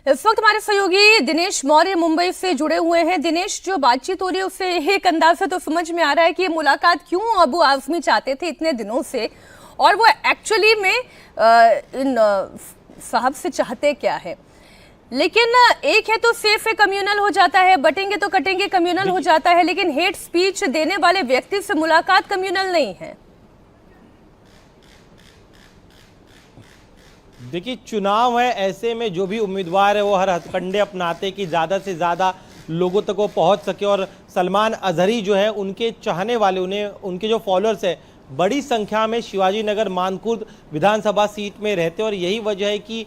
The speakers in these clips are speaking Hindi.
इस वक्त हमारे सहयोगी दिनेश मौर्य मुंबई से जुड़े हुए हैं। दिनेश, जो बातचीत हो रही है उससे एक अंदाज से तो समझ में आ रहा है कि ये मुलाकात क्यों अबू आजमी चाहते थे इतने दिनों से, और वो एक्चुअली में इन साहब से चाहते क्या है। लेकिन एक है तो सेफ है कम्युनल हो जाता है, बटेंगे तो कटेंगे कम्युनल हो जाता है, लेकिन हेट स्पीच देने वाले व्यक्ति से मुलाकात कम्युनल नहीं है। देखिए, चुनाव है, ऐसे में जो भी उम्मीदवार है वो हर हथकंडे अपनाते कि ज़्यादा से ज़्यादा लोगों तक वो पहुंच सके। और सलमान अजहरी जो है, उनके चाहने वाले, उन्हें उनके जो फॉलोअर्स है बड़ी संख्या में शिवाजी नगर मानकुर्द विधानसभा सीट में रहते हैं। और यही वजह है कि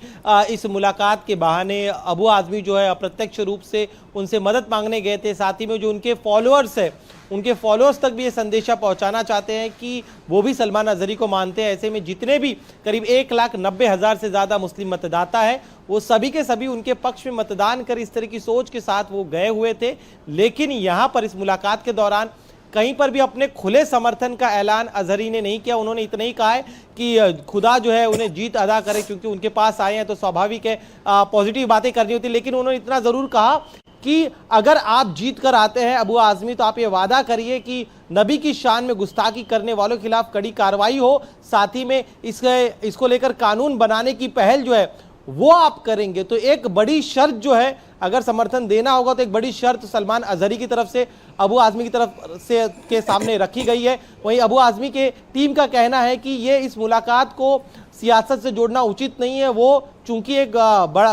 इस मुलाकात के बहाने अबू आजमी जो है अप्रत्यक्ष रूप से उनसे मदद मांगने गए थे। साथ ही में जो उनके फॉलोअर्स है, उनके फॉलोअर्स तक भी ये संदेशा पहुंचाना चाहते हैं कि वो भी सलमान अजहरी को मानते हैं। ऐसे में जितने भी करीब 1,90,000 से ज़्यादा मुस्लिम मतदाता है, वो सभी के सभी उनके पक्ष में मतदान कर इस तरह की सोच के साथ वो गए हुए थे। लेकिन यहाँ पर इस मुलाकात के दौरान कहीं पर भी अपने खुले समर्थन का ऐलान अजहरी ने नहीं किया। उन्होंने इतना ही कहा है कि खुदा जो है उन्हें जीत अदा करे, क्योंकि उनके पास आए हैं तो स्वाभाविक है पॉजिटिव बातें करनी होती। लेकिन उन्होंने इतना ज़रूर कहा कि अगर आप जीत कर आते हैं अबू आजमी, तो आप ये वादा करिए कि नबी की शान में गुस्ताखी करने वालों के खिलाफ कड़ी कार्रवाई हो। साथ ही में इसको लेकर कानून बनाने की पहल जो है वो आप करेंगे। तो एक बड़ी शर्त जो है, अगर समर्थन देना होगा तो एक बड़ी शर्त सलमान अजहरी की तरफ से अबू आजमी की तरफ से के सामने रखी गई है। वहीं अबू आजमी के टीम का कहना है कि ये इस मुलाकात को सियासत से जोड़ना उचित नहीं है। वो चूंकि एक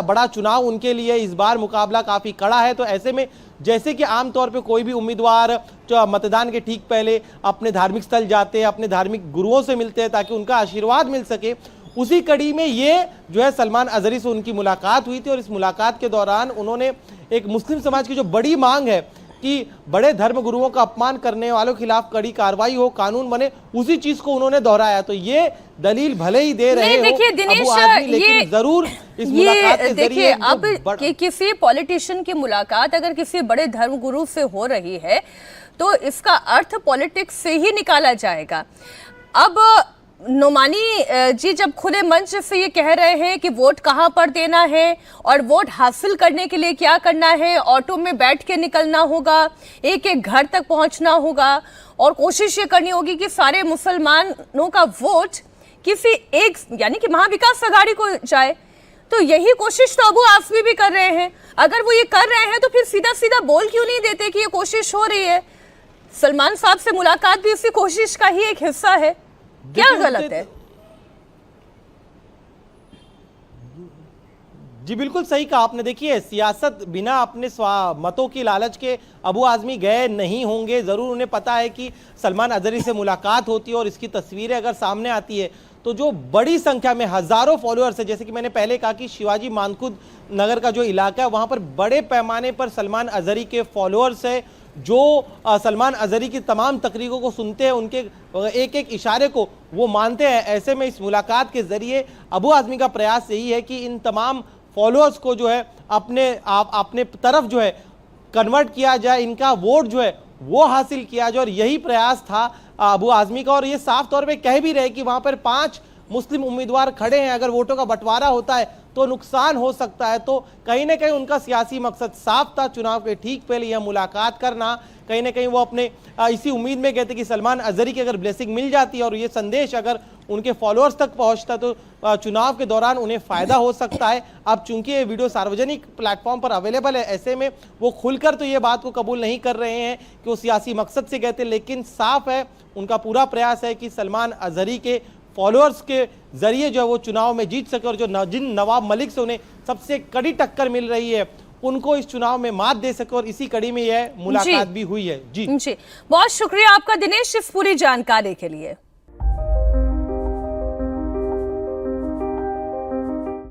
बड़ा चुनाव उनके लिए इस बार मुकाबला काफ़ी कड़ा है, तो ऐसे में जैसे कि आमतौर पे कोई भी उम्मीदवार जो मतदान के ठीक पहले अपने धार्मिक स्थल जाते हैं, अपने धार्मिक गुरुओं से मिलते हैं ताकि उनका आशीर्वाद मिल सके, उसी कड़ी में ये जो है सलमान अजहरी से उनकी मुलाकात हुई थी। और इस मुलाकात के दौरान उन्होंने एक मुस्लिम समाज की जो बड़ी मांग है कि बड़े धर्म गुरुओं का अपमान करने वालों के खिलाफ कड़ी कार्रवाई हो, कानून बने, उसी चीज को उन्होंने दोहराया। तो ये दलील भले ही दे रहे हो अबू आजमी, लेकिन जरूर इस मुलाकात के जरिए अब किसी पॉलिटिशियन की मुलाकात अगर किसी बड़े धर्म गुरु से हो रही है तो इसका अर्थ पॉलिटिक्स से ही निकाला जाएगा। अब नोमानी जी जब खुले मंच से ये कह रहे हैं कि वोट कहां पर देना है और वोट हासिल करने के लिए क्या करना है, ऑटो में बैठ के निकलना होगा, एक एक घर तक पहुंचना होगा और कोशिश ये करनी होगी कि सारे मुसलमानों का वोट किसी एक यानी कि महाविकास अघाड़ी को जाए, तो यही कोशिश तो अबू आजमी भी कर रहे हैं। अगर वो ये कर रहे हैं तो फिर सीधा सीधा बोल क्यों नहीं देते कि ये कोशिश हो रही है। सलमान साहब से मुलाकात भी इसी कोशिश का ही एक हिस्सा है। क्या गलत है? जी बिल्कुल सही कहा आपने। देखिए, सियासत बिना अपने मतों की लालच के अबू आजमी गए नहीं होंगे। जरूर उन्हें पता है कि सलमान अजहरी से मुलाकात होती है और इसकी तस्वीरें अगर सामने आती है तो जो बड़ी संख्या में हजारों फॉलोअर्स है, जैसे कि मैंने पहले कहा कि शिवाजी मानकुर्द नगर का जो इलाका है वहां पर बड़े पैमाने पर सलमान अजहरी के फॉलोअर्स है, जो सलमान अजहरी की तमाम तकरीरों को सुनते हैं, उनके एक एक इशारे को वो मानते हैं। ऐसे में इस मुलाकात के जरिए अबू आजमी का प्रयास यही है कि इन तमाम फॉलोअर्स को जो है अपने तरफ जो है कन्वर्ट किया जाए, इनका वोट जो है वो हासिल किया जाए। और यही प्रयास था अबू आजमी का। और ये साफ तौर पे कह भी रहे कि वहां पर 5 मुस्लिम उम्मीदवार खड़े हैं, अगर वोटों का बंटवारा होता है तो नुकसान हो सकता है। तो कहीं ना कहीं उनका सियासी मकसद साफ था, चुनाव के ठीक पहले यह मुलाकात करना। कहीं ना कहीं वो अपने इसी उम्मीद में गए थे कि सलमान अजहरी की अगर ब्लेसिंग मिल जाती है और ये संदेश अगर उनके फॉलोअर्स तक पहुंचता तो चुनाव के दौरान उन्हें फायदा हो सकता है। अब चूंकि ये वीडियो सार्वजनिक प्लेटफॉर्म पर अवेलेबल है, ऐसे में वो खुलकर तो ये बात को कबूल नहीं कर रहे हैं कि वो सियासी मकसद से गए थे, लेकिन साफ है उनका पूरा प्रयास है कि सलमान अजहरी के फॉलोअर्स के जरिए जो है वो चुनाव में जीत सके। और जो जिन नवाब मलिक से उन्हें सबसे कड़ी टक्कर मिल रही है उनको इस चुनाव में मात दे सके, और इसी कड़ी में यह मुलाकात भी हुई है। जी बहुत शुक्रिया आपका दिनेश इस पूरी जानकारी के लिए।